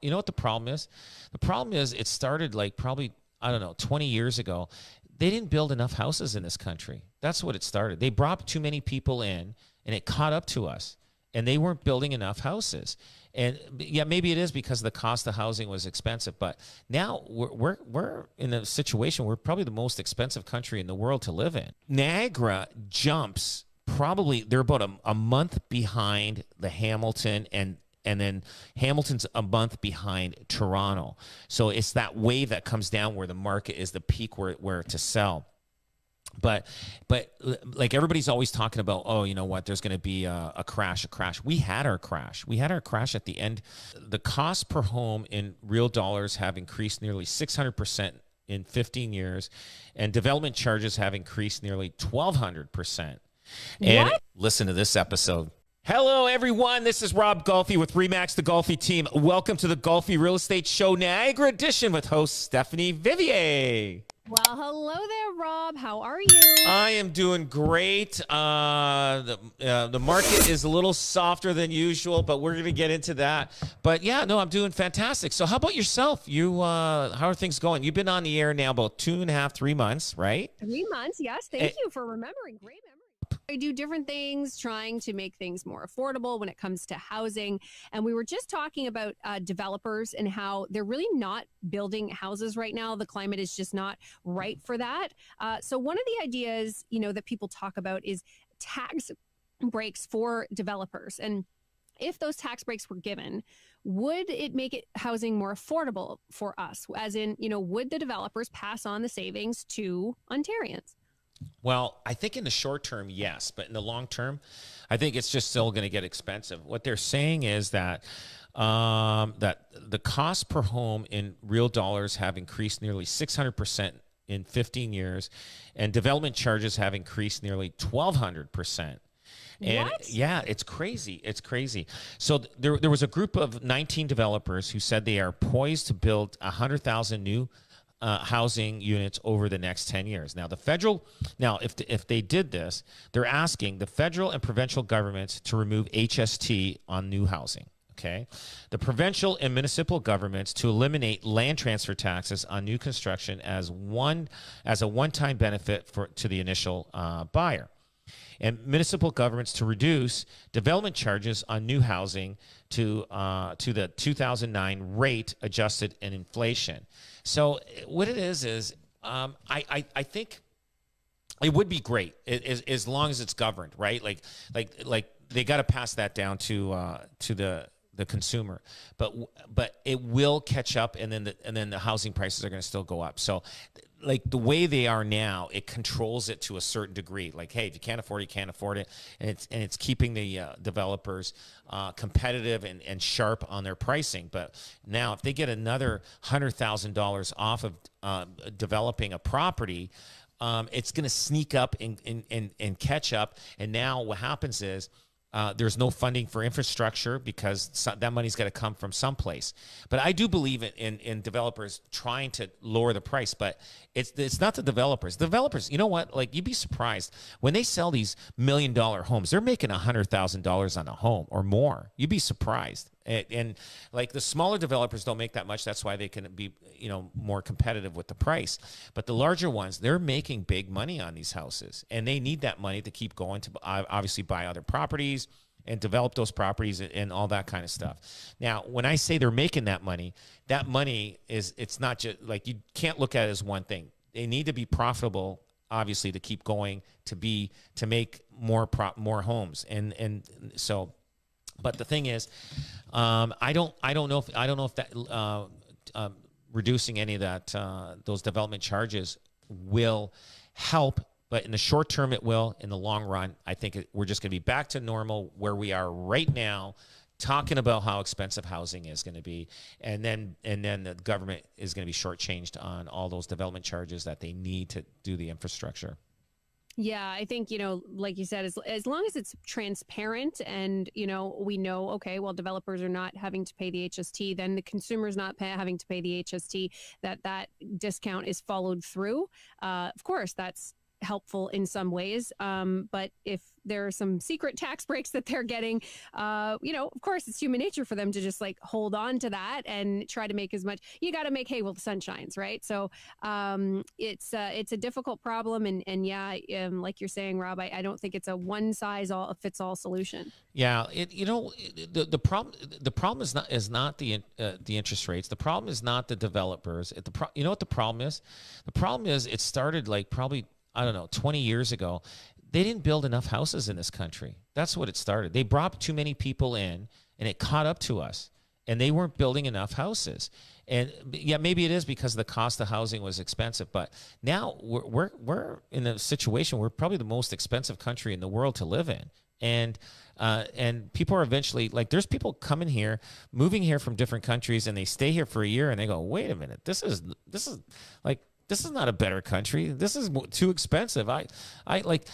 You know what the problem is? The problem is it started like probably, I don't know, 20 years ago. They didn't build enough houses in this country. That's what it started. They brought too many people in and it caught up to us, and they weren't building enough houses. And yeah, maybe it is because the cost of housing was expensive, but now we're in a situation where we're probably the most expensive country in the world to live in. Niagara jumps probably, they're about a month behind the Hamilton, and then Hamilton's a month behind Toronto. So it's that wave that comes down where the market is the peak where to sell. But like everybody's always talking about, oh, you know what, there's going to be a crash. We had our crash. At the end. The cost per home in real dollars have increased nearly 600% in 15 years, and development charges have increased nearly 1,200%. And What? listen to this episode. Hello, everyone. This is Rob Golfi with REMAX, the Golfi team. Welcome to the Golfi Real Estate Show Niagara Edition with host Stephanie Vivier. Well, hello there, Rob. How are you? I am doing great. The market is a little softer than usual, but we're going to get into that. But yeah, no, I'm doing fantastic. So how about yourself? How are things going? You've been on the air now about 2.5, 3 months, right? 3 months, yes. Thank you for remembering. Great memory. I do different things, trying to make things more affordable when it comes to housing. And we were just talking about developers and how they're really not building houses right now. The climate is just not right for that. So one of the ideas, that people talk about is tax breaks for developers. And if those tax breaks were given, would it make housing more affordable for us? As in, would the developers pass on the savings to Ontarians? Well, I think in the short term, yes. But in the long term, I think it's just still going to get expensive. What they're saying is that that the cost per home in real dollars have increased nearly 600% in 15 years, and development charges have increased nearly 1,200%. And what? Yeah, it's crazy. It's crazy. So there was a group of 19 developers who said they are poised to build 100,000 new housing units over the next 10 years. Now, if they did this, they're asking the federal and provincial governments to remove HST on new housing. Okay, the provincial and municipal governments to eliminate land transfer taxes on new construction as a one-time benefit to the initial buyer, and municipal governments to reduce development charges on new housing to the 2009 rate adjusted in inflation. So what it is I think it would be great as long as it's governed, right? Like they got to pass that down to the consumer, but it will catch up, and then the housing prices are going to still go up. So like the way they are now, it controls it to a certain degree. Like, hey, if you can't afford it, you can't afford it, and it's keeping the developers competitive and sharp on their pricing. But now, if they get another $100,000 off of developing a property, it's going to sneak up and catch up. And now, what happens is, there's no funding for infrastructure because that money's got to come from someplace. But I do believe in developers trying to lower the price, but it's not the developers. The developers, you know what? Like, you'd be surprised when they sell these $1 million homes, they're making $100,000 on a home or more. You'd be surprised. And like the smaller developers don't make that much. That's why they can be, more competitive with the price. But the larger ones, they're making big money on these houses, and they need that money to keep going to obviously buy other properties and develop those properties and all that kind of stuff. Now, when I say they're making that money it's not just like, you can't look at it as one thing. They need to be profitable, obviously, to keep going, to make more homes. And so, but the thing is, I don't know if that reducing any of that those development charges will help. But in the short term, it will. In the long run, I think we're just going to be back to normal where we are right now, talking about how expensive housing is going to be, and then the government is going to be shortchanged on all those development charges that they need to do the infrastructure. Yeah, I think, like you said, as long as it's transparent and, we know, okay, well, developers are not having to pay the HST, then the consumer's not having to pay the HST, that discount is followed through. Of course, that's helpful in some ways. But if there are some secret tax breaks that they're getting, of course, it's human nature for them to just like hold on to that and try to make as much. You got to make hay while the sun shines, right? So it's a difficult problem, and like you're saying, Rob, I don't think it's a one size all fits all solution. Yeah, the problem is not the interest rates. The problem is not the developers. You know what the problem is? The problem is it started like probably, I don't know, 20 years ago. They didn't build enough houses in this country. That's what it started. They brought too many people in, and it caught up to us. And they weren't building enough houses. And yeah, maybe it is because the cost of housing was expensive. But now we're in a situation where we're probably the most expensive country in the world to live in. And people are eventually like, there's people coming here, moving here from different countries, and they stay here for a year, and they go, wait a minute, this is not a better country. This is too expensive. I like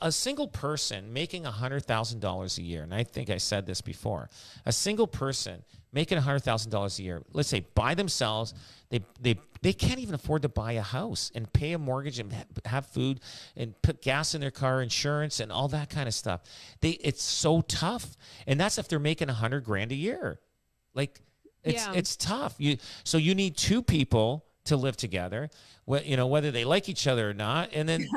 a single person making $100,000 a year. And I think I said this before, a single person making $100,000 a year, let's say by themselves, they can't even afford to buy a house and pay a mortgage and have food and put gas in their car, insurance and all that kind of stuff. It's so tough. And that's if they're making $100,000 a year. Like it's tough. So you need two people to live together, whether they like each other or not, and then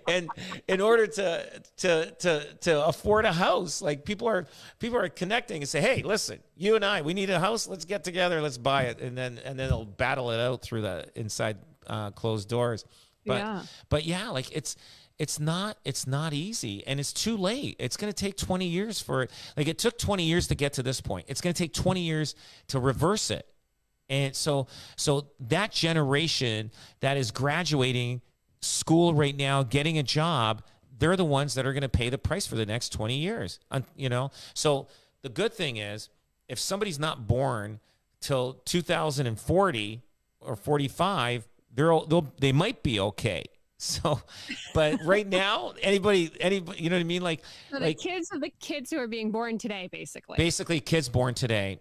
and in order to afford a house, like people are connecting and say, hey, listen, you and I, we need a house, let's get together, let's buy it, and then they'll battle it out through the inside closed doors. But yeah, like it's not easy, and it's too late. It's going to take 20 years for it. Like it took 20 years to get to this point. It's going to take 20 years to reverse it. And so that generation that is graduating school right now, getting a job, they're the ones that are going to pay the price for the next 20 years. So the good thing is, if somebody's not born till 2040 or 45, they might be okay. So, but right now, anybody, you know what I mean? Like, so the kids who are being born today, basically kids born today,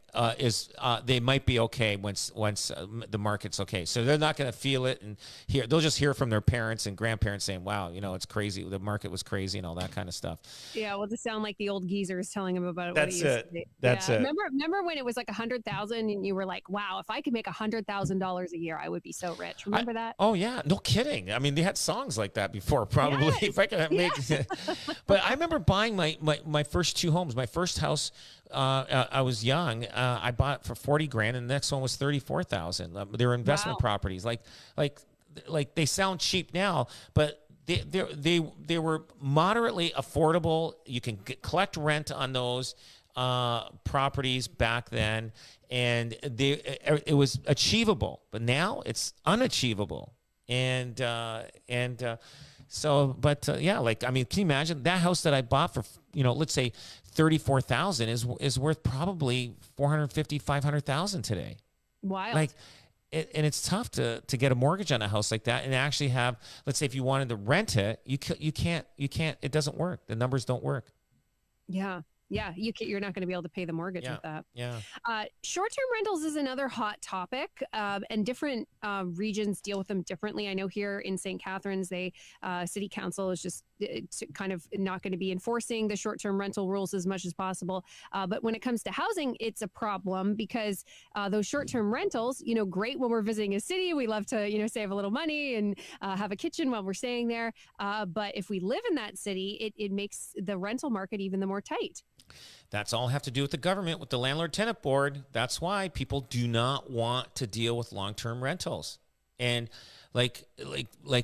they might be okay once the market's okay. So they're not going to feel it and they'll just hear from their parents and grandparents saying, wow, it's crazy. The market was crazy and all that kind of stuff. Yeah. Well, to sound like the old geezers telling them about it. That's it. That's it. Remember when it was like 100,000 and you were like, wow, if I could make $100,000 a year, I would be so rich. Remember that? Oh yeah. No kidding. I mean, they had songs like that before, probably. Yes. If I could make, but I remember buying my first two homes. My first house, I was young. I bought it for $40,000, and the next one was $34,000. They were investment properties. Like they sound cheap now, but they were moderately affordable. You can collect rent on those properties back then, and it was achievable. But now it's unachievable. And so, yeah, like, I mean, can you imagine that house that I bought for, let's say $34,000 is worth probably $450,000, $500,000 today. Wild. Like, and it's tough to get a mortgage on a house like that and actually have, let's say if you wanted to rent it, you can't, it doesn't work. The numbers don't work. Yeah. Yeah, you're not going to be able to pay the mortgage with that. Yeah. Short-term rentals is another hot topic, and different regions deal with them differently. I know here in St. Catharines, City Council is just kind of not going to be enforcing the short-term rental rules as much as possible. But when it comes to housing, it's a problem because those short-term rentals, great when we're visiting a city, we love to, save a little money and have a kitchen while we're staying there. But if we live in that city, it makes the rental market even the more tight. That's all have to do with the government, with the landlord-tenant board. That's why people do not want to deal with long-term rentals. And like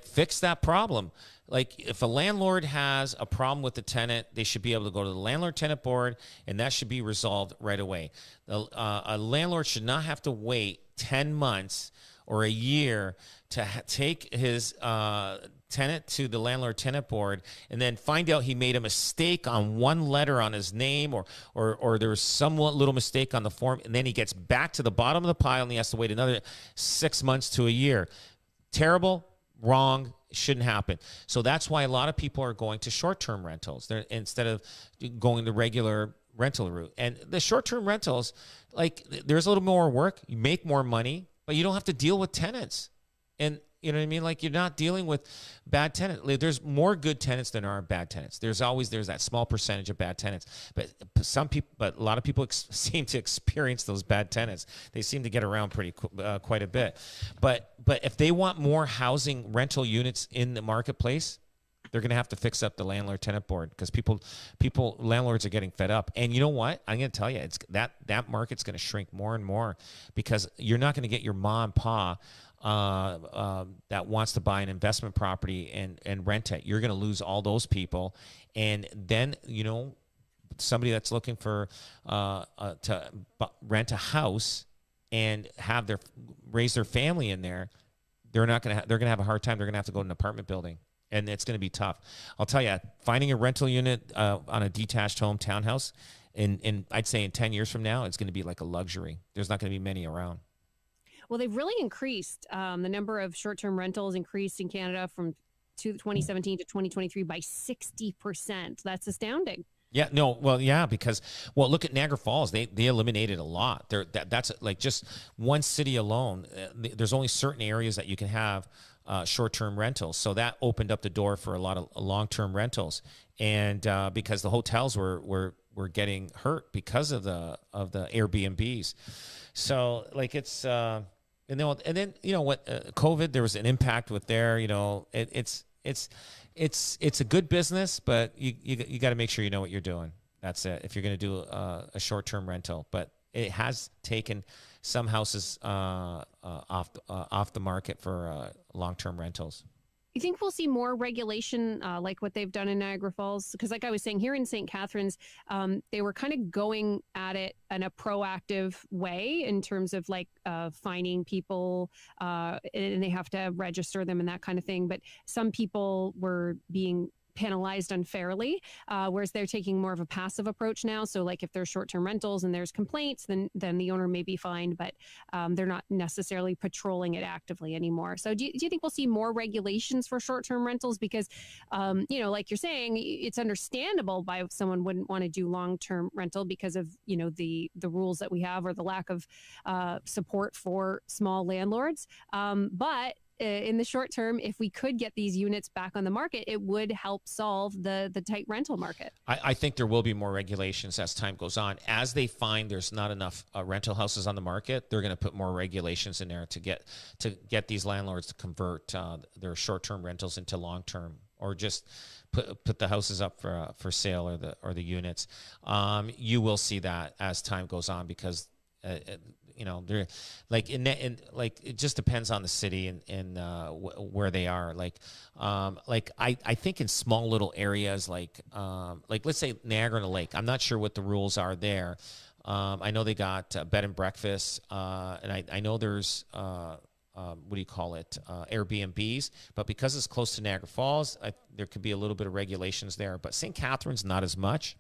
fix that problem. Like if a landlord has a problem with the tenant, they should be able to go to the landlord-tenant board, and that should be resolved right away. A landlord should not have to wait 10 months or a year to take his tenant to the landlord-tenant board and then find out he made a mistake on one letter on his name or there was some little mistake on the form, and then he gets back to the bottom of the pile and he has to wait another 6 months to a year. Terrible, wrong, shouldn't happen. So that's why a lot of people are going to short-term rentals instead of going the regular rental route. And the short-term rentals, like, there's a little more work, you make more money, but you don't have to deal with tenants. And You know what I mean? Like, you're not dealing with bad tenants. Like, there's more good tenants than are bad tenants. There's that small percentage of bad tenants, but a lot of people seem to experience those bad tenants. They seem to get around quite a bit. But if they want more housing rental units in the marketplace, they're going to have to fix up the landlord-tenant board, because landlords are getting fed up. And you know what? I'm going to tell you, it's that market's going to shrink more and more, because you're not going to get your mom and pa that wants to buy an investment property and rent it. You're going to lose all those people. And then, somebody that's looking for to rent a house and raise their family in there, they're going to have a hard time. They're going to have to go to an apartment building. And it's going to be tough. I'll tell you, finding a rental unit on a detached home townhouse, I'd say in 10 years from now, it's going to be like a luxury. There's not going to be many around. Well, they've really increased. The number of short-term rentals increased in Canada from 2017 to 2023 by 60%. That's astounding. Yeah, no, well, yeah, because, look at Niagara Falls. They eliminated a lot. That's like just one city alone. There's only certain areas that you can have short-term rentals. So that opened up the door for a lot of long-term rentals. And because the hotels were getting hurt because of the Airbnbs. So like it's and then COVID, there was an impact with there. It's a good business, but you got to make sure you know what you're doing. That's it. If you're going to do a short-term rental, but it has taken some houses off the market for long-term rentals. You think we'll see more regulation like what they've done in Niagara Falls? Because like I was saying, here in St. Catharines, they were kind of going at it in a proactive way in terms of like finding people and they have to register them and that kind of thing. But some people were being penalized unfairly, whereas they're taking more of a passive approach now. So like if there's short-term rentals and there's complaints, then the owner may be fined, but they're not necessarily patrolling it actively anymore. So do you think we'll see more regulations for short-term rentals? Because, like you're saying, it's understandable why someone wouldn't want to do long-term rental because of, the rules that we have or the lack of support for small landlords. But in the short term, if we could get these units back on the market, it would help solve the tight rental market. I think there will be more regulations as time goes on. As they find there's not enough rental houses on the market, they're going to put more regulations in there to get these landlords to convert their short-term rentals into long-term, or just put the houses up for sale or the units. You will see that as time goes on, because they're like it just depends on the city and where they are. I think in small little areas like let's say Niagara on the Lake. I'm not sure what the rules are there. I know they got bed and breakfast, and I know there's Airbnbs, but because it's close to Niagara Falls, there could be a little bit of regulations there. But St. Catharines, not as much.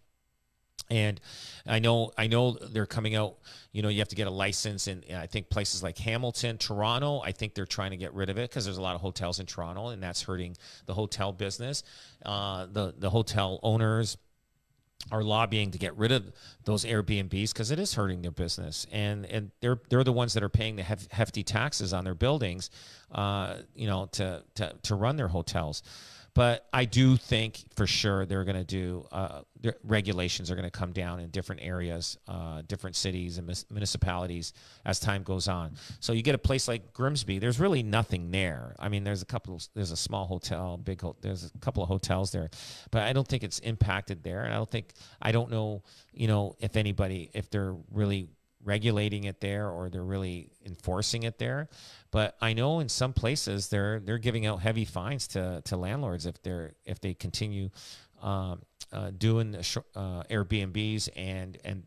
And I know they're coming out, you have to get a license, and I think places like Hamilton, Toronto, I think they're trying to get rid of it because there's a lot of hotels in Toronto, and that's hurting the hotel business. The hotel owners are lobbying to get rid of those Airbnbs because it is hurting their business, and they're the ones that are paying the hefty taxes on their buildings, to run their hotels. But I do think for sure they're going to do their regulations are going to come down in different areas, different cities and municipalities as time goes on. So you get a place like Grimsby, there's really nothing there. I mean, there's a small hotel, there's a couple of hotels there, but I don't think it's impacted there. And I don't know, if they're really regulating it there or they're really enforcing it there. But I know in some places they're giving out heavy fines to landlords if they continue doing Airbnbs and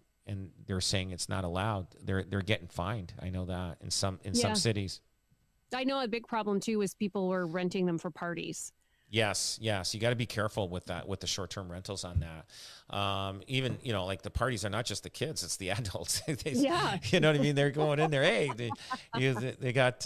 they're saying it's not allowed. They're getting fined. I know that in some cities. I know a big problem too is people were renting them for parties. Yes. You got to be careful with that, with the short-term rentals on that. Even, like the parties are not just the kids, it's the adults. Yeah. You know what I mean? They're going in there. Hey, they got,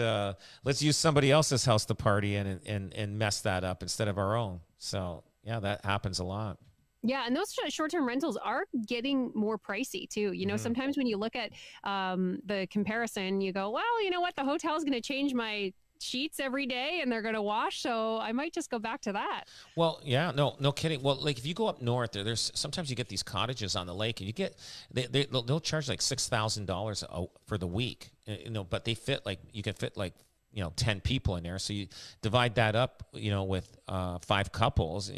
let's use somebody else's house to party and mess that up instead of our own. So yeah, that happens a lot. Yeah, and those short-term rentals are getting more pricey too. Sometimes when you look at the comparison, you go, well, you know what? The hotel is going to change my sheets every day and they're going to wash. So I might just go back to that. Well, yeah, no kidding. Well, like if you go up north, there's sometimes you get these cottages on the lake, and you get they'll charge like $6,000 for the week, but they fit like you can fit like 10 people in there. So you divide that up, with 5 couples,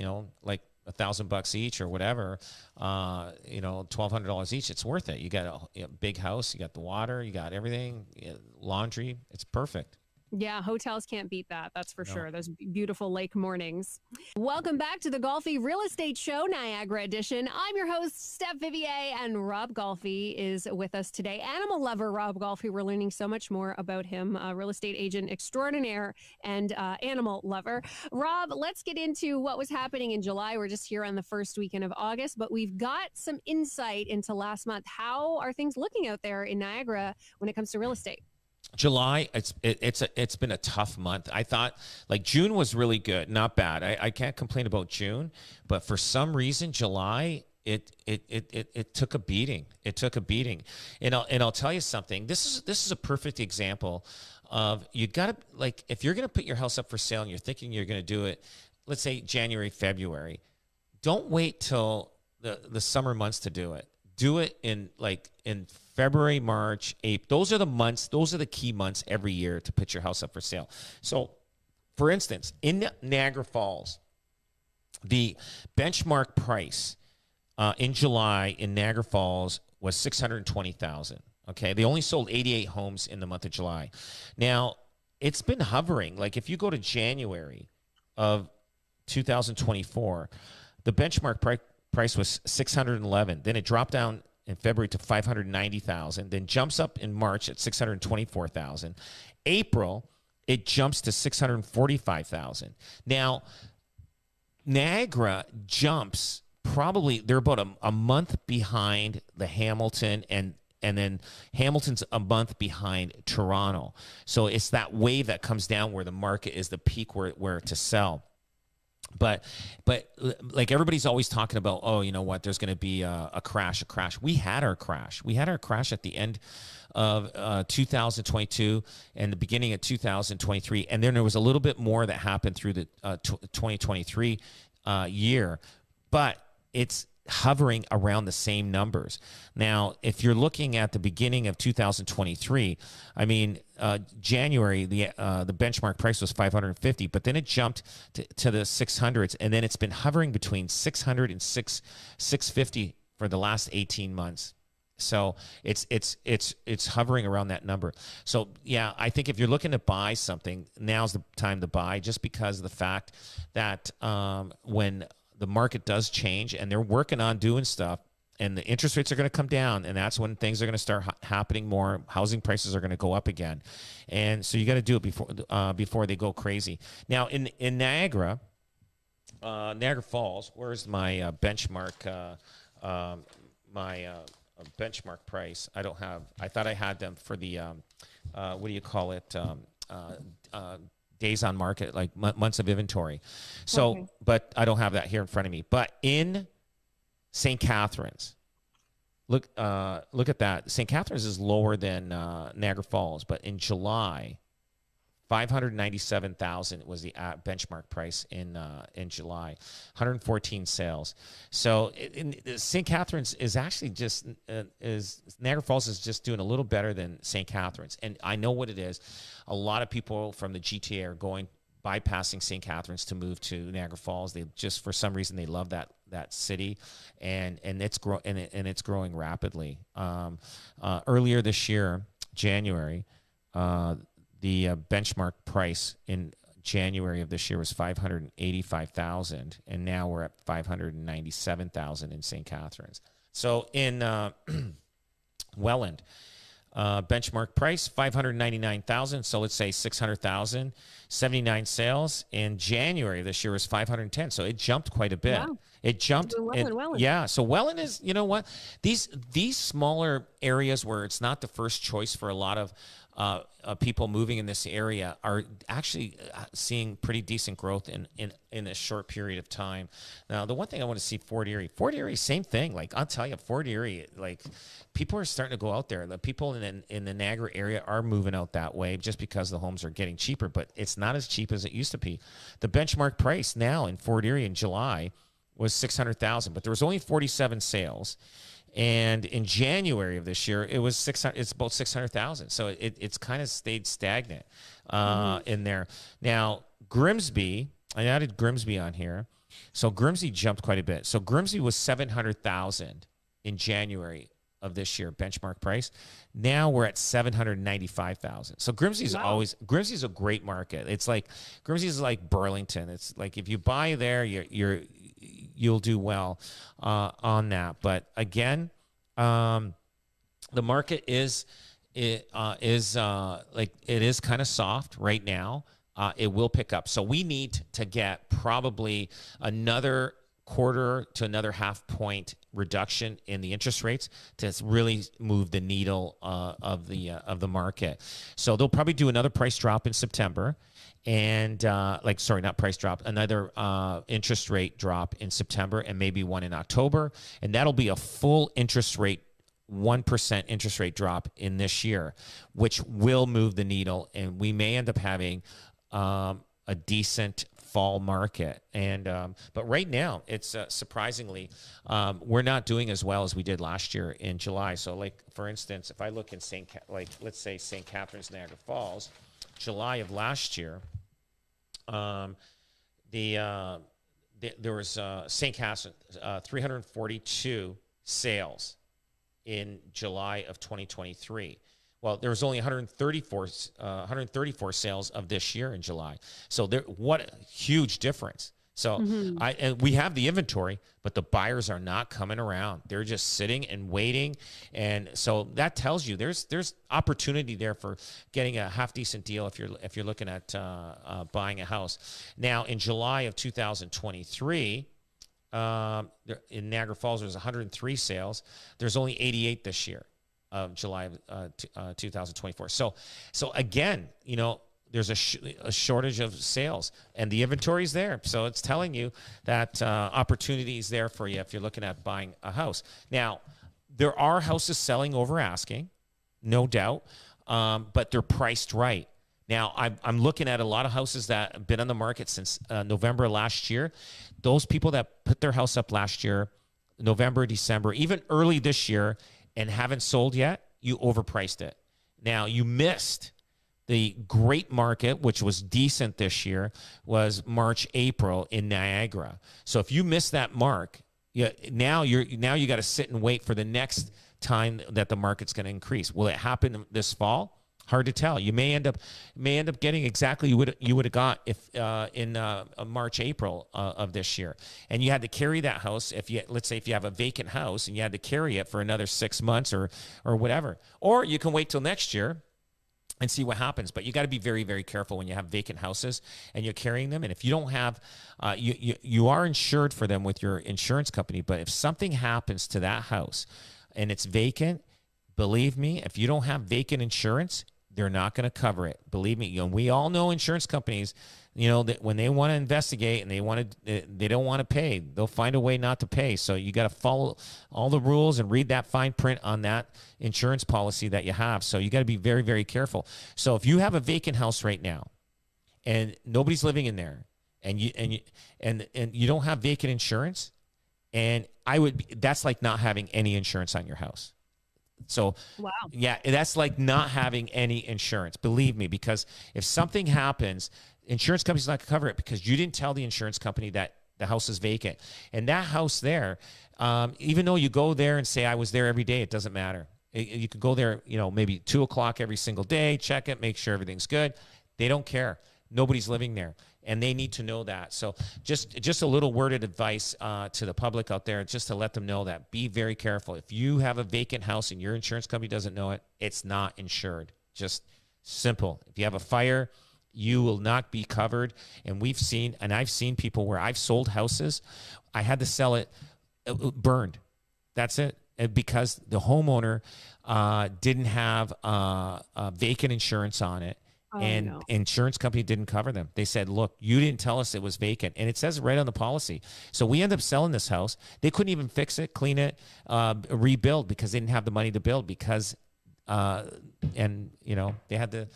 like $1,000 each or whatever, $1,200 each. It's worth it. You got a big house, you got the water, you got everything, laundry. It's perfect. Yeah, hotels can't beat that. That's for sure. Those beautiful lake mornings. Welcome back to the Golfi Real Estate Show, Niagara Edition. I'm your host, Steph Vivier, and Rob Golfi is with us today. Animal lover Rob Golfi. We're learning so much more about him, real estate agent extraordinaire and animal lover. Rob, let's get into what was happening in July. We're just here on the first weekend of August, but we've got some insight into last month. How are things looking out there in Niagara when it comes to real estate? July, it's been a tough month. I thought like June was really good, not bad. I can't complain about June, but for some reason July it took a beating. It took a beating, and I'll tell you something. This is a perfect example of you got to, like, if you're going to put your house up for sale and you're thinking you're going to do it, let's say January, February, don't wait till the summer months to do it. Do it in February, March, April. Those are the months. Those are the key months every year to put your house up for sale. So, for instance, in Niagara Falls, the benchmark price in July in Niagara Falls was $620,000. Okay, they only sold 88 homes in the month of July. Now, it's been hovering. Like if you go to January of 2024, the benchmark price was $611. Then it dropped down in February to $590,000. Then jumps up in March at $624,000. April, it jumps to $645,000. Now, Niagara jumps probably, they're about a month behind the Hamilton, and then Hamilton's a month behind Toronto. So it's that wave that comes down where the market is the peak where to sell. But like everybody's always talking about, oh, you know what, there's going to be a crash. We had our crash. We had our crash at the end of 2022 and the beginning of 2023. And then there was a little bit more that happened through the 2023 year. But it's hovering around the same numbers. Now, if you're looking at the beginning of 2023, I mean, January, the benchmark price was 550, but then it jumped to the 600s, and then it's been hovering between 600 and 650 for the last 18 months. So it's hovering around that number. So yeah, I think if you're looking to buy something, now's the time to buy, just because of the fact that when the market does change and they're working on doing stuff, and the interest rates are going to come down, and that's when things are going to start happening more. Housing prices are going to go up again, and so you got to do it before they go crazy. Now in Niagara Falls, where's my benchmark benchmark price? I don't have. I thought I had them for the what do you call it? Days on market, like months of inventory. So, okay. But I don't have that here in front of me. But in St. Catharines, look at that. St. Catharines is lower than Niagara Falls, but in July, $597,000 was the benchmark price in July. 114 sales. So St. Catharines is actually just Niagara Falls is just doing a little better than St. Catharines, and I know what it is. A lot of people from the GTA are bypassing St. Catharines to move to Niagara Falls. They just, for some reason, they love that city, and it's growing rapidly. Earlier this year, January, the benchmark price in January of this year was $585,000, and now we're at $597,000 in St. Catharines. So in Welland, benchmark price $599,000. So let's say $600,000. 79 sales in January of this year was $510,000. So it jumped quite a bit. Wow. It jumped. Welland. Yeah. So Welland is, you know what? These smaller areas where it's not the first choice for a lot of people moving in this area are actually seeing pretty decent growth in a short period of time. Now, the one thing I want to see Fort Erie, same thing. Like, I'll tell you, Fort Erie, like, people are starting to go out there. The people in the Niagara area are moving out that way just because the homes are getting cheaper, but it's not as cheap as it used to be. The benchmark price now in Fort Erie in July was $600,000, but there was only 47 sales. And in January of this year, it was 600. It's about 600,000. So it's kind of stayed stagnant in there. Now, Grimsby, I added Grimsby on here. So Grimsby jumped quite a bit. So Grimsby was 700,000 in January of this year, benchmark price. Now we're at 795,000. So Grimsby's Grimsby's a great market. It's like Grimsby's like Burlington. It's like if you buy there, you'll do well on that. But again, the market is like it is kind of soft right now. It will pick up. So we need to get probably another quarter to another half point reduction in the interest rates to really move the needle of the market. So they'll probably do another price drop in September. And not price drop, another interest rate drop in September and maybe one in October. And that'll be a full interest rate, 1% interest rate drop in this year, which will move the needle. And we may end up having a decent fall market. And but right now, it's surprisingly, we're not doing as well as we did last year in July. So like, for instance, if I look in let's say St. Catharines, Niagara Falls, July of last year, there was St. Catharines 342 sales in July of 2023. Well, there was only 134 sales of this year in July. So what a huge difference. So and we have the inventory, but the buyers are not coming around. They're just sitting and waiting. And so that tells you there's opportunity there for getting a half decent deal if you're looking at buying a house. Now in July of 2023, in Niagara Falls, there was 103 sales. There's only 88 this year of July of 2024. So again, you know, there's a shortage of sales and the inventory is there. So it's telling you that opportunity is there for you if you're looking at buying a house. Now, there are houses selling over asking, no doubt, but they're priced right. Now, I'm looking at a lot of houses that have been on the market since November last year. Those people that put their house up last year, November, December, even early this year, and haven't sold yet, you overpriced it. Now, you missed the great market, which was decent this year, was March, April in Niagara. So if you miss that mark, now you got to sit and wait for the next time that the market's going to increase. Will it happen this fall? Hard to tell. You may end up getting exactly what you would have got if in March, April of this year, and you had to carry that house. Let's say if you have a vacant house and you had to carry it for another 6 months or whatever, or you can wait till next year and see what happens. But you got to be very, very careful when you have vacant houses and you're carrying them. And if you don't have, you are insured for them with your insurance company. But if something happens to that house and it's vacant, believe me, if you don't have vacant insurance, they're not going to cover it. Believe me. We all know insurance companies, that when they want to investigate and they don't want to pay, they'll find a way not to pay. So you got to follow all the rules and read that fine print on that insurance policy that you have. So you got to be very, very careful. So if you have a vacant house right now and nobody's living in there and you don't have vacant insurance, and that's like not having any insurance on your house. So, wow. Yeah, that's like not having any insurance, believe me, because if something happens, insurance company's not going to cover it because you didn't tell the insurance company that the house is vacant. And that house there, even though you go there and say, I was there every day, it doesn't matter. You could go there, maybe 2 o'clock every single day, check it, make sure everything's good. They don't care. Nobody's living there. And they need to know that. So just a little worded advice to the public out there, just to let them know that. Be very careful. If you have a vacant house and your insurance company doesn't know it, it's not insured. Just simple. If you have a fire, you will not be covered. And I've seen people where I've sold houses I had to sell it burned. That's it. Because the homeowner didn't have vacant insurance on it. And insurance company didn't cover them. They said, look, you didn't tell us it was vacant. And it says right on the policy. So we ended up selling this house. They couldn't even fix it, clean it, rebuild, because they didn't have the money to build, because, and you know, they had to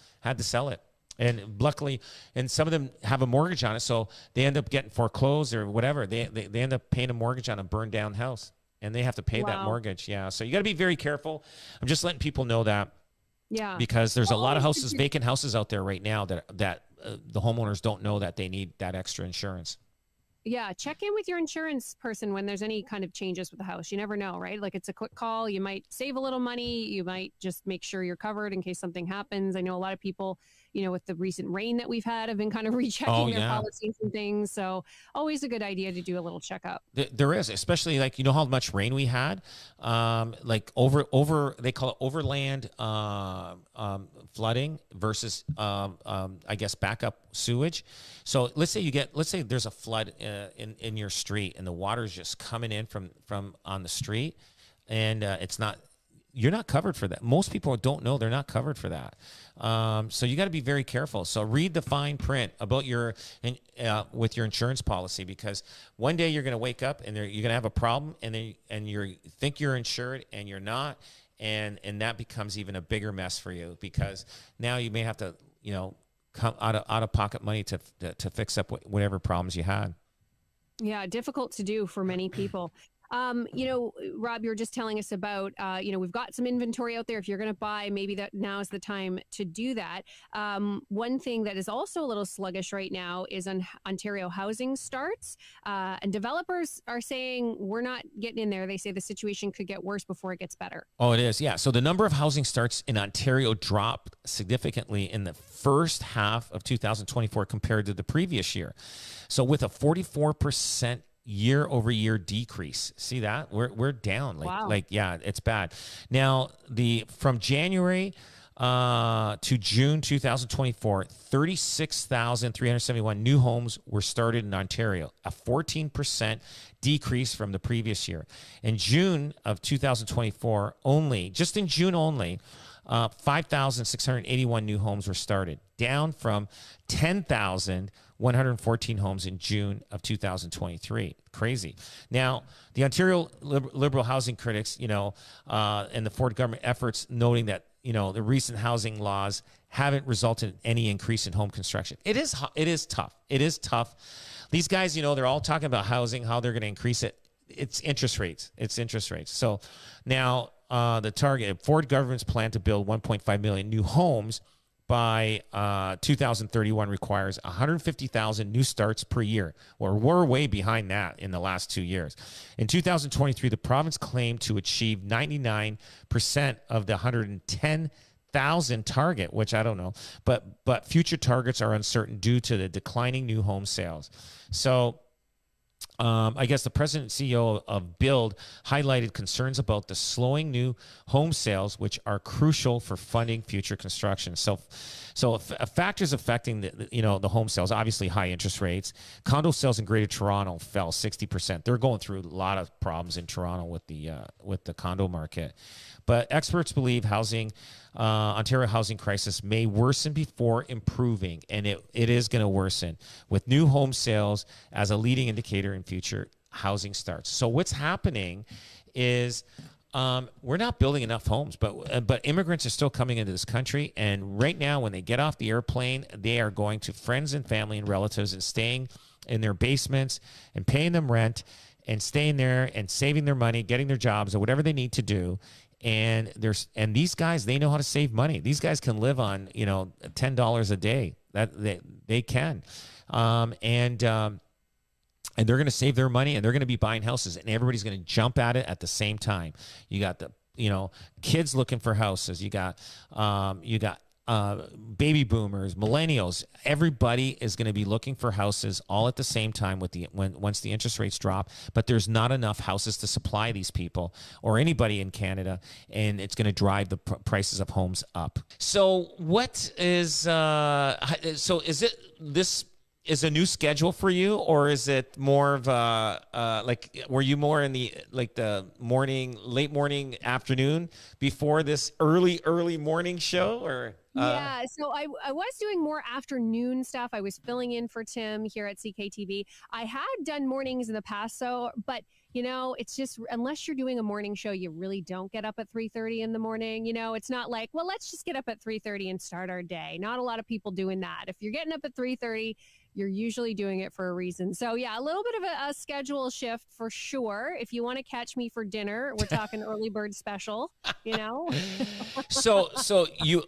sell it. And luckily, and some of them have a mortgage on it. So they end up getting foreclosed or whatever. They end up paying a mortgage on a burned down house, and they have to pay that mortgage. Yeah. So you got to be very careful. I'm just letting people know that. Yeah, because there's a lot of houses, vacant houses out there right now that the homeowners don't know that they need that extra insurance. Yeah, check in with your insurance person when there's any kind of changes with the house. You never know, right? Like, it's a quick call. You might save a little money. You might just make sure you're covered in case something happens. I know a lot of people, you know, with the recent rain that we've had, have been kind of rechecking their policies and things. So always a good idea to do a little checkup. There is, especially like, you know how much rain we had, like over they call it overland flooding versus I guess backup sewage. So let's say there's a flood in your street, and the water's just coming in from on the street, and you're not covered for that. Most people don't know they're not covered for that. So you got to be very careful. So read the fine print about with your insurance policy, because one day you're going to wake up and you're going to have a problem, and you think you're insured and you're not. And that becomes even a bigger mess for you, because now you may have to, you know, come out of pocket money to fix up whatever problems you had. Yeah, difficult to do for many people. You know, Rob, you were just telling us about, you know, we've got some inventory out there. If you're going to buy, maybe that now is the time to do that. One thing that is also a little sluggish right now is on Ontario housing starts. And developers are saying we're not getting in there. They say the situation could get worse before it gets better. Oh, it is. Yeah. So the number of housing starts in Ontario dropped significantly in the first half of 2024 compared to the previous year. So with a 44% year-over-year decrease. See that? We're down. Like yeah, it's bad. Now, from January to June 2024, 36,371 new homes were started in Ontario, a 14% decrease from the previous year. In June of 2024 only, just in June only, 5,681 new homes were started, down from 10,114 homes in June of 2023. Crazy. Now, the Ontario Liberal Housing critics, you know, and the Ford government efforts, noting that, you know, the recent housing laws haven't resulted in any increase in home construction. It is tough. It is tough. These guys, you know, they're all talking about housing, how they're going to increase it. It's interest rates. So now, the target, Ford government's plan to build 1.5 million new homes by 2031 requires 150,000 new starts per year. Well, we're way behind that in the last 2 years. In 2023, the province claimed to achieve 99% of the 110,000 target, which I don't know, but future targets are uncertain due to the declining new home sales. So I guess the president and CEO of Build highlighted concerns about the slowing new home sales, which are crucial for funding future construction. So factors affecting the home sales, obviously high interest rates. Condo sales in Greater Toronto fell 60%. They're going through a lot of problems in Toronto with the condo market. But experts believe Ontario housing crisis may worsen before improving, and it is going to worsen, with new home sales as a leading indicator in future housing starts. So what's happening is we're not building enough homes, but immigrants are still coming into this country, and right now when they get off the airplane, they are going to friends and family and relatives and staying in their basements and paying them rent and staying there and saving their money, getting their jobs or whatever they need to do. And these guys, they know how to save money. These guys can live on, $10 a day. That they can, and they're going to save their money, and they're going to be buying houses, and everybody's going to jump at it at the same time. You got the kids looking for houses. You got baby boomers, millennials. Everybody is going to be looking for houses all at the same time once the interest rates drop. But there's not enough houses to supply these people or anybody in Canada, and it's going to drive the prices of homes up. So what is is is a new schedule for you, or is it more of like, were you more in the like the morning, late morning, afternoon before this early morning show, or? Yeah, so I was doing more afternoon stuff. I was filling in for Tim here at CKTV. I had done mornings in the past, so but you know, it's just unless you're doing a morning show, you really don't get up at 3:30 in the morning. You know, it's not like, well, let's just get up at 3:30 and start our day. Not a lot of people doing that. If you're getting up at 3:30, you're usually doing it for a reason. So yeah, a little bit of a schedule shift for sure. If you want to catch me for dinner, we're talking early bird special, you know. So so you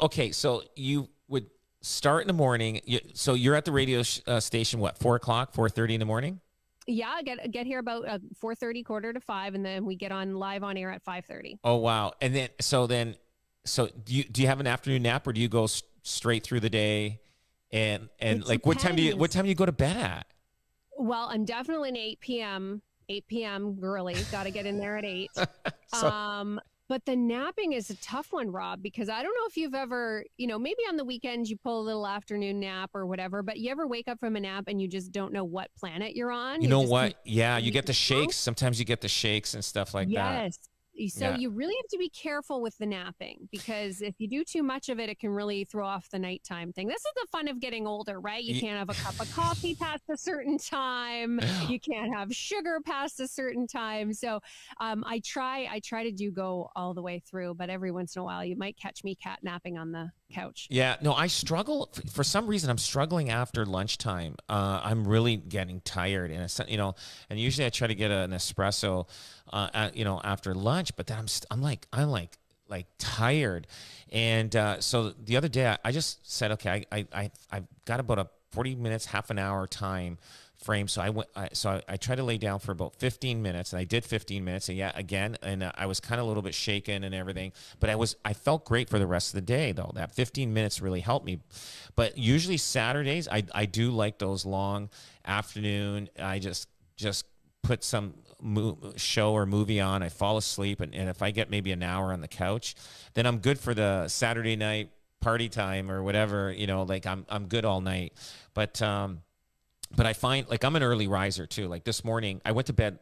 would start in the morning. So you're at the radio station, what, 4:00, 4:30 in the morning? Yeah, get here about 4:30, quarter to 5, and then we get on live on air at 5:30. Oh wow! And so do you have an afternoon nap, or do you go straight through the day? And It like, what time do you depends. go to bed at? Well, I'm definitely an 8 p.m. girly. Got to get in there at 8. So But the napping is a tough one, Rob, because I don't know if you've ever, you know, maybe on the weekends you pull a little afternoon nap or whatever, but you ever wake up from a nap and you just don't know what planet you're on? you You're know just what? Yeah, you get the confused. shakes. Sometimes you get the shakes and stuff like that. Yes. So Yeah. you really have to be careful with the napping because if you do too much of it, it can really throw off the nighttime thing. This is the fun of getting older, right? You Ye- can't have a cup of coffee past a certain time. You can't have sugar past a certain time. So I try to do go all the way through, but every once in a while you might catch me cat napping on the couch. Yeah, no, I struggle for some reason. I'm struggling after lunchtime. I'm really getting tired, and and usually I try to get an espresso, after lunch. But then I'm like tired, and so the other day I just said, okay, I've got about a 40 minutes, half an hour time frame. So I tried to lay down for about 15 minutes, and I did 15 minutes, and I was kind of a little bit shaken and everything, but I felt great for the rest of the day though. That 15 minutes really helped me. But usually Saturdays, I do like those long afternoon. I just put some show or movie on. I fall asleep, and if I get maybe an hour on the couch, then I'm good for the Saturday night party time or whatever, like I'm good all night. But I find, like, I'm an early riser too. Like this morning, I went to bed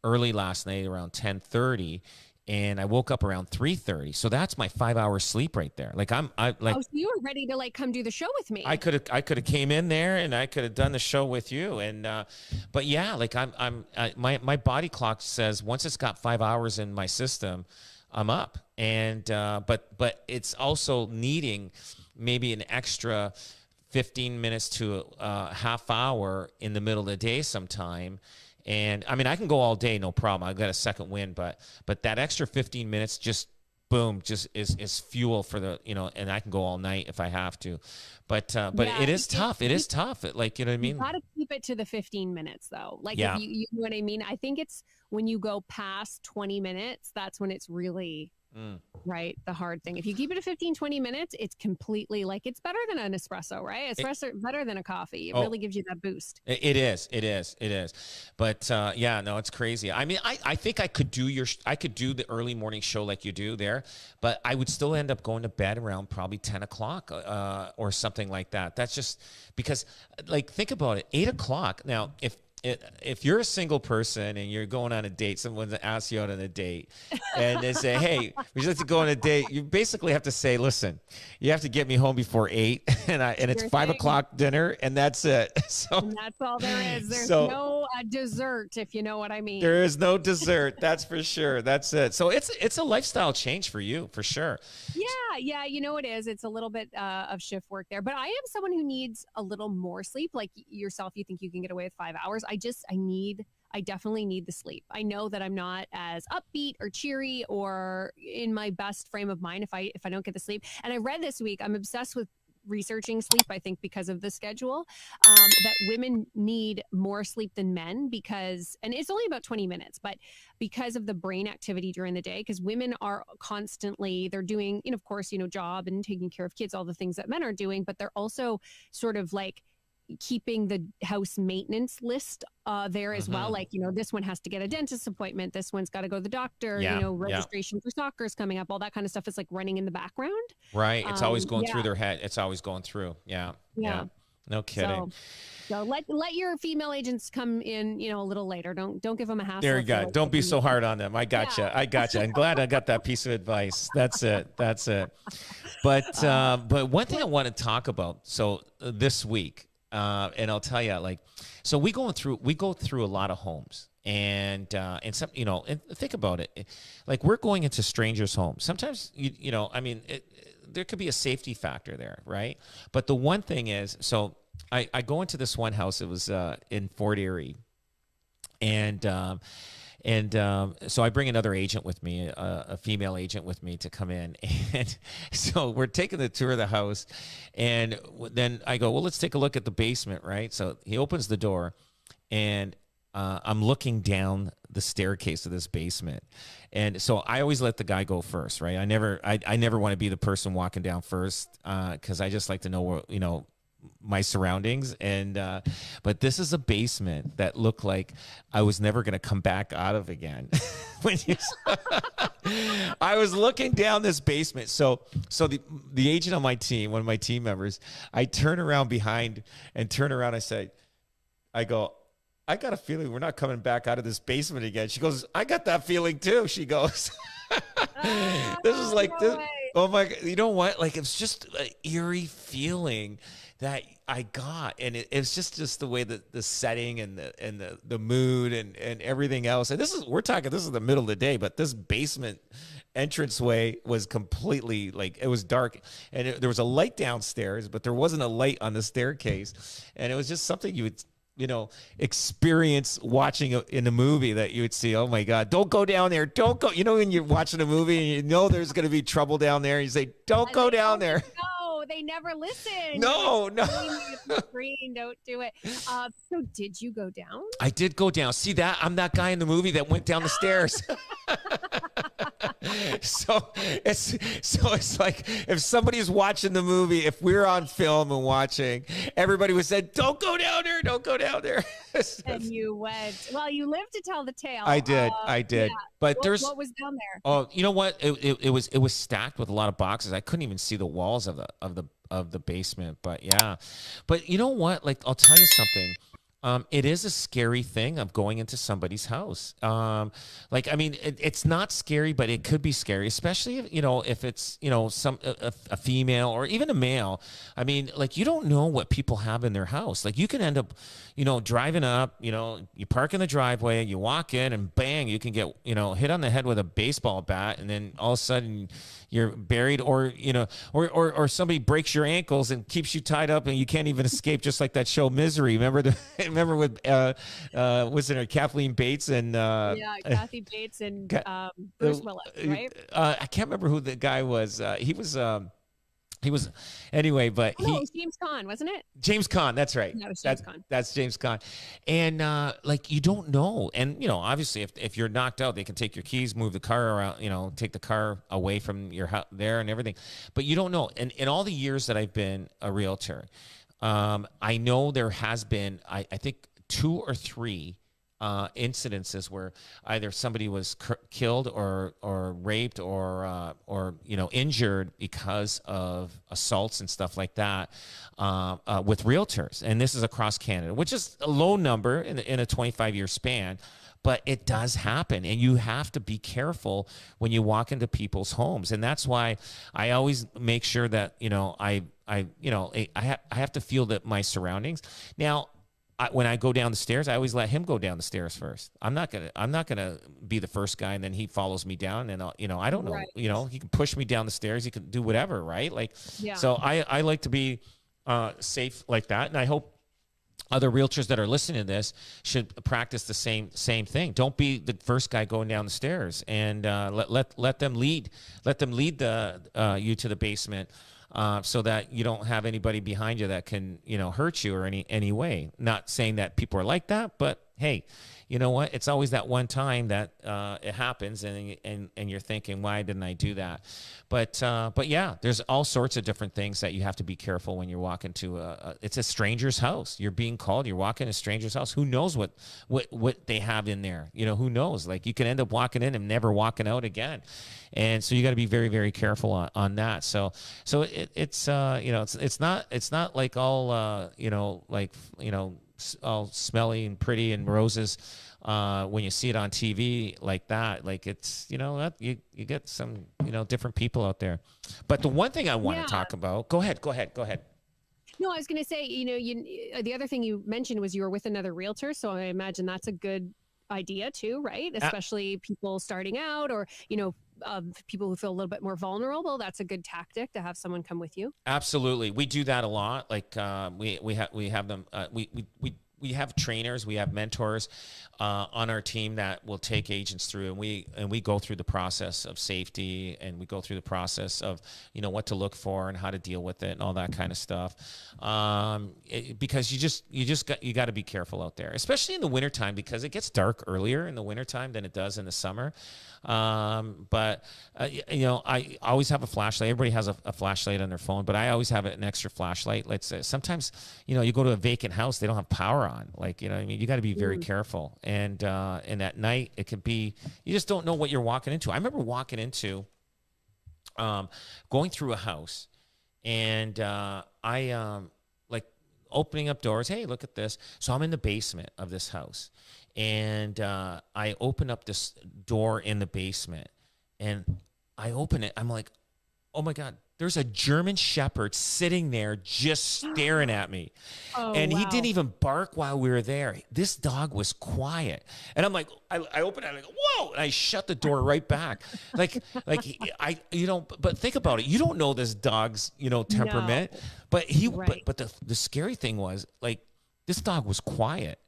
early last night around 10:30, and I woke up around 3:30. So that's my 5 hour sleep right there. Like I like Oh, so you were ready to like come do the show with me. I could have came in there and I could have done the show with you. And but yeah, like my body clock says once it's got 5 hours in my system, I'm up. And but it's also needing maybe an extra 15 minutes to a half hour in the middle of the day sometime. And I mean, I can go all day, no problem. I've got a second wind, but that extra 15 minutes just boom, just is fuel for and I can go all night if I have to. But Yeah, it is tough. It is tough. Like, you know what I you mean? got to keep it to the 15 minutes though. Like Yeah. if you know what I mean? I think it's when you go past 20 minutes, that's when it's really Mm. right. The hard thing. If you keep it to 15, 20 minutes, it's completely like it's better than an espresso, right? Espresso better than a coffee. It Oh, really gives you that boost. It is. It is. It is. But yeah, no, it's crazy. I mean, I think I could do the early morning show like you do there, but I would still end up going to bed around probably 10 o'clock or something like that. That's just because, like, think about it. 8 o'clock. Now, if you're a single person and you're going on a date, someone asks you out on a date and they say, hey, would you like to go on a date? You basically have to say, listen, you have to get me home before 8 and it's Sure 5 o'clock dinner and that's it. So And that's all there is. There's so no dessert, if you know what I mean. there is no dessert. That's for sure. That's it. So it's a lifestyle change for you, for sure. Yeah, you know it is. It's a little bit of shift work there, but I am someone who needs a little more sleep. Like yourself, you think you can get away with 5 hours. I definitely need the sleep. I know that I'm not as upbeat or cheery or in my best frame of mind if I don't get the sleep. And I read this week, I'm obsessed with researching sleep, I think because of the schedule, that women need more sleep than men and it's only about 20 minutes, but because of the brain activity during the day, because women are constantly, they're doing, of course, job and taking care of kids, all the things that men are doing, but they're also sort of like keeping the house maintenance list there as well. Like, this one has to get a dentist appointment. This one's got to go to the doctor, Yeah. Yeah. registration for soccer is coming up. All that kind of stuff is like running in the background. Right. It's always going through Yeah. their head. It's always going through. Yeah. Yeah. No kidding. So let your female agents come in, a little later. Don't give them a hassle. There you go. Don't be so hard on them. I gotcha. Yeah. I gotcha. I'm glad I got that piece of advice. That's it. But one thing I want to talk about. So this week, and I'll tell you, so we go through a lot of homes, and some, and think about it, like we're going into strangers' homes. Sometimes there could be a safety factor there, right? But the one thing is, so I go into this one house. It was in Fort Erie, and so I bring another agent with me, a female agent with me, to come in, and so we're taking the tour of the house, and then I go, well, let's take a look at the basement, right? So he opens the door, and I'm looking down the staircase of this basement. And so I always let the guy go first, right? I never want to be the person walking down first, because I just like to know where, my surroundings. And but this is a basement that looked like I was never going to come back out of again. I was looking down this basement. So the agent on my team, one of my team members, I turn around behind and I go, I got a feeling we're not coming back out of this basement again. She goes, I got that feeling too. She goes, this is like this. Oh my God. You know what? Like, it's just an eerie feeling that I got. And it's just the way that the setting and the mood and everything else. And this is the middle of the day, but this basement entranceway was completely, like, it was dark, and there was a light downstairs, but there wasn't a light on the staircase. And it was just something you would, experience watching in a movie, that you would see, oh my God, don't go down there. Don't go. When you're watching a movie and there's going to be trouble down there, and you say, don't go down there. No, they never listen. No. Green, don't do it. So did you go down? I did go down. See that? I'm that guy in the movie that went down the stairs. So it's like, if somebody's watching the movie, if we're on film and watching, everybody would say, don't go down there, don't go down there. And you went. Well, you lived to tell the tale. I did. Yeah. But what was down there? Oh, you know what? It was stacked with a lot of boxes. I couldn't even see the walls of the basement. But yeah. But you know what? Like, I'll tell you something. It is a scary thing of going into somebody's house. It's not scary, but it could be scary, especially if it's a female or even a male. I mean, like, you don't know what people have in their house. Like, you can end up, driving up. You park in the driveway, you walk in, and bang, you can get hit on the head with a baseball bat, and then all of a sudden you're buried, or somebody breaks your ankles and keeps you tied up, and you can't even escape. Just like that show Misery. Remember with was it Kathleen Bates and Kathy Bates and Bruce Willis, right? I can't remember who the guy was. He was anyway, but it was James Caan, wasn't it? James Caan, that's right. No, it was James Caan. That's James Caan. And like, you don't know. And obviously if you're knocked out, they can take your keys, move the car around, take the car away from your house there and everything. But you don't know. And in all the years that I've been a realtor, I know there has been, I think, 2 or 3 incidences where either somebody was killed or raped or injured because of assaults and stuff like that with realtors. And this is across Canada, which is a low number in a 25-year span. But it does happen, and you have to be careful when you walk into people's homes. And that's why I always make sure that I have to feel that my surroundings. Now, when I go down the stairs, I always let him go down the stairs first. I'm not gonna be the first guy, and then he follows me down, and I don't know. Right. He can push me down the stairs. He can do whatever, right? Like, yeah. So I like to be safe like that, and I hope other realtors that are listening to this should practice the same thing. Don't be the first guy going down the stairs, and let them lead. Let them lead you to the basement, so that you don't have anybody behind you that can hurt you or any way. Not saying that people are like that, but hey, you know what? It's always that one time that it happens, and you're thinking, why didn't I do that? But yeah, there's all sorts of different things that you have to be careful when you're walking to it's a stranger's house. You're being called. You're walking to a stranger's house. Who knows what they have in there? You know, who knows? Like, you can end up walking in and never walking out again, and so you got to be very, very careful on that. So it's you know, it's not like all all smelly and pretty and roses when you see it on TV like that. Like, it's, you know, that you get some, you know, different people out there. But the one thing I want to talk about, go ahead. No, I was going to say, you know, the other thing you mentioned was you were with another realtor. So I imagine that's a good idea too, right? Especially people starting out, or, you know, people who feel a little bit more vulnerable. That's a good tactic to have someone come with you. Absolutely. We do that a lot. Like, we have them, we have trainers, we have mentors on our team that will take agents through, and we go through the process of safety, and we go through the process of, you know, what to look for and how to deal with it and all that kind of stuff. Because you got to be careful out there, especially in the wintertime, because it gets dark earlier in the wintertime than it does in the summer. But you know, I always have a flashlight. Everybody has a flashlight on their phone, but I always have an extra flashlight. Let's say sometimes, you know, you go to a vacant house, they don't have power on. Like, you know what I mean? You got to be very careful. And at night it could be, you just don't know what you're walking into. I remember walking into, going through a house, and I like opening up doors. Hey, look at this. So I'm in the basement of this house, and I open up this door in the basement, and I open it. I'm like, oh my God, there's a German Shepherd sitting there just staring at me. And he didn't even bark while we were there. This dog was quiet. And I'm like, I open it, and I go, whoa, and I shut the door right back. You know, but think about it. You don't know this dog's, you know, temperament. No. But the scary thing was, like, this dog was quiet.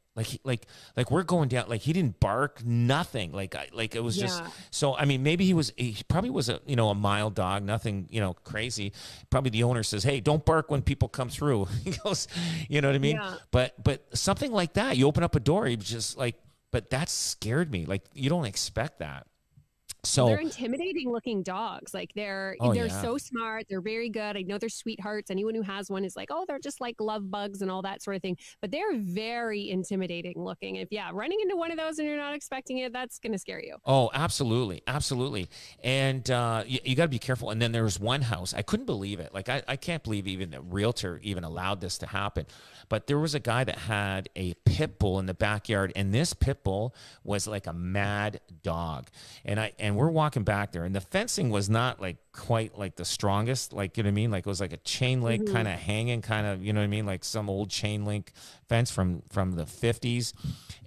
Like we're going down, like, he didn't bark, nothing. Like it was just, so, I mean, maybe he probably was a, you know, a mild dog, nothing, you know, crazy. Probably the owner says, hey, don't bark when people come through. He goes, you know what I mean? Yeah. But something like that, you open up a door, he was just like, but that scared me. Like, you don't expect that. So they're intimidating looking dogs. Like, they're so smart. They're very good. I know they're sweethearts. Anyone who has one is like, oh, they're just like love bugs and all that sort of thing. But they're very intimidating looking. If running into one of those and you're not expecting it, that's going to scare you. Oh, absolutely. Absolutely. And you got to be careful. And then there was one house. I couldn't believe it. Like, I can't believe even the realtor even allowed this to happen. But there was a guy that had a pit bull in the backyard, and this pit bull was like a mad dog. And we're walking back there, and the fencing was not like quite like the strongest, like, you know what I mean? Like, it was like a chain link kind of hanging, kind of, you know what I mean? Like some old chain link fence from the 50s.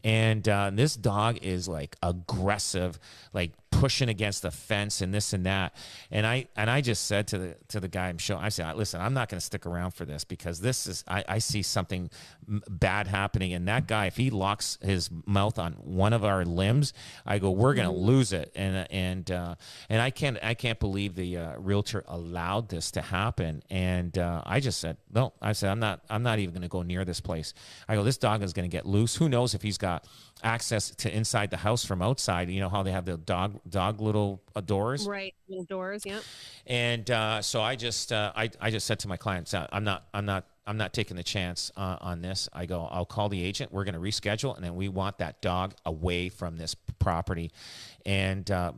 And this dog is like aggressive, like pushing against the fence and this and that. And I just said to the guy I'm showing, I said, listen, I'm not going to stick around for this, because this is, I see something bad happening. And that guy, if he locks his mouth on one of our limbs, I go, we're going to lose it. And I can't believe the realtor allowed this to happen. And I just said, no, I said, I'm not even going to go near this place. I go, this dog is going to get loose. Who knows if he's got access to inside the house from outside. You know how they have the dog little doors, right? Little doors, yeah. And so I just said to my clients, I'm not taking the chance on this. I go, I'll call the agent. We're going to reschedule, and then we want that dog away from this property. And I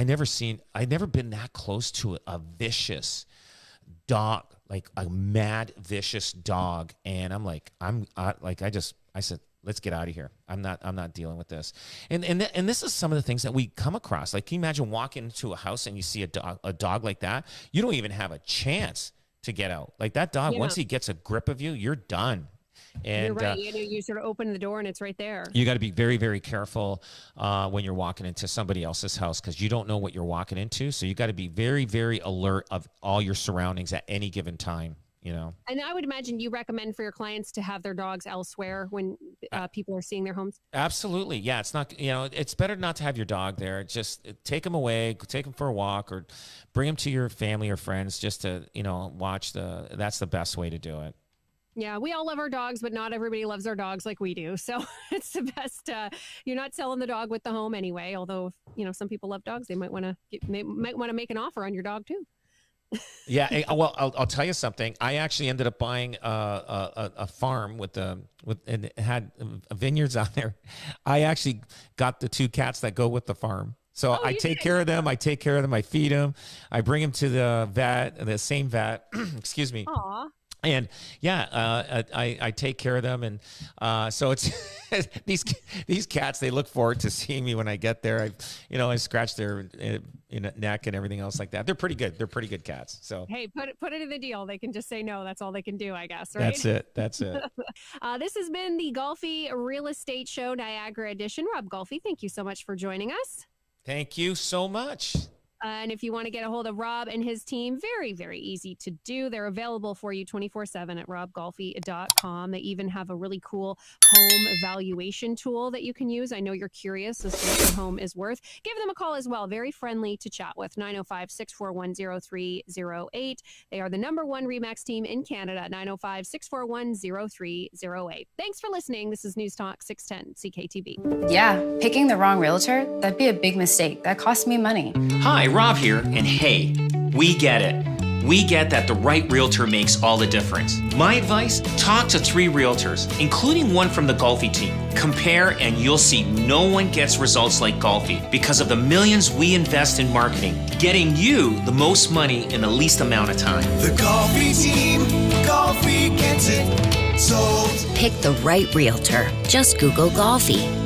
never been that close to a vicious dog, like a mad vicious dog. And I'm like, I said, let's get out of here. I'm not dealing with this. And this is some of the things that we come across. Like, can you imagine walking into a house and you see a dog like that? You don't even have a chance to get out. Like, that dog, once he gets a grip of you, you're done. And you're right. You sort of open the door and it's right there. You got to be very, very careful when you're walking into somebody else's house, because you don't know what you're walking into. So you got to be very, very alert of all your surroundings at any given time. You know, and I would imagine you recommend for your clients to have their dogs elsewhere when people are seeing their homes. Absolutely. Yeah. It's not, you know, it's better not to have your dog there. Just take them away, take them for a walk, or bring them to your family or friends just to, you know, watch that's the best way to do it. Yeah, we all love our dogs, but not everybody loves our dogs like we do. So it's the best. You're not selling the dog with the home anyway. Although, some people love dogs. They might want to make an offer on your dog too. Yeah. Well, I'll tell you something. I actually ended up buying a farm and it had vineyards on there. I actually got the 2 cats that go with the farm. So I take care of them. I feed them. I bring them to the same vet. Excuse me. Aw. And I take care of them, and so it's these cats. They look forward to seeing me when I get there. I scratch their neck and everything else like that. They're pretty good. They're pretty good cats. So hey, put it in the deal. They can just say no. That's all they can do, I guess. Right? That's it. This has been the Golfi Real Estate Show, Niagara Edition. Rob Golfi, thank you so much for joining us. Thank you so much. And if you want to get a hold of Rob and his team, very, very easy to do. They're available for you 24/7 at robgolfi.com. They even have a really cool home evaluation tool that you can use. I know you're curious as to what your home is worth. Give them a call as well. Very friendly to chat with. 905-641-0308. They are the #1 REMAX team in Canada. 905-641-0308. Thanks for listening. This is News Talk 610 CKTB. Yeah, picking the wrong realtor, that'd be a big mistake. That cost me money. Hi, Rob here, and hey, we get it. We get that the right realtor makes all the difference. My advice, talk to 3 realtors, including one from the Golfi team. Compare and you'll see no one gets results like Golfi because of the millions we invest in marketing, getting you the most money in the least amount of time. The Golfi team, Golfi gets it sold. Pick the right realtor. Just Google Golfi.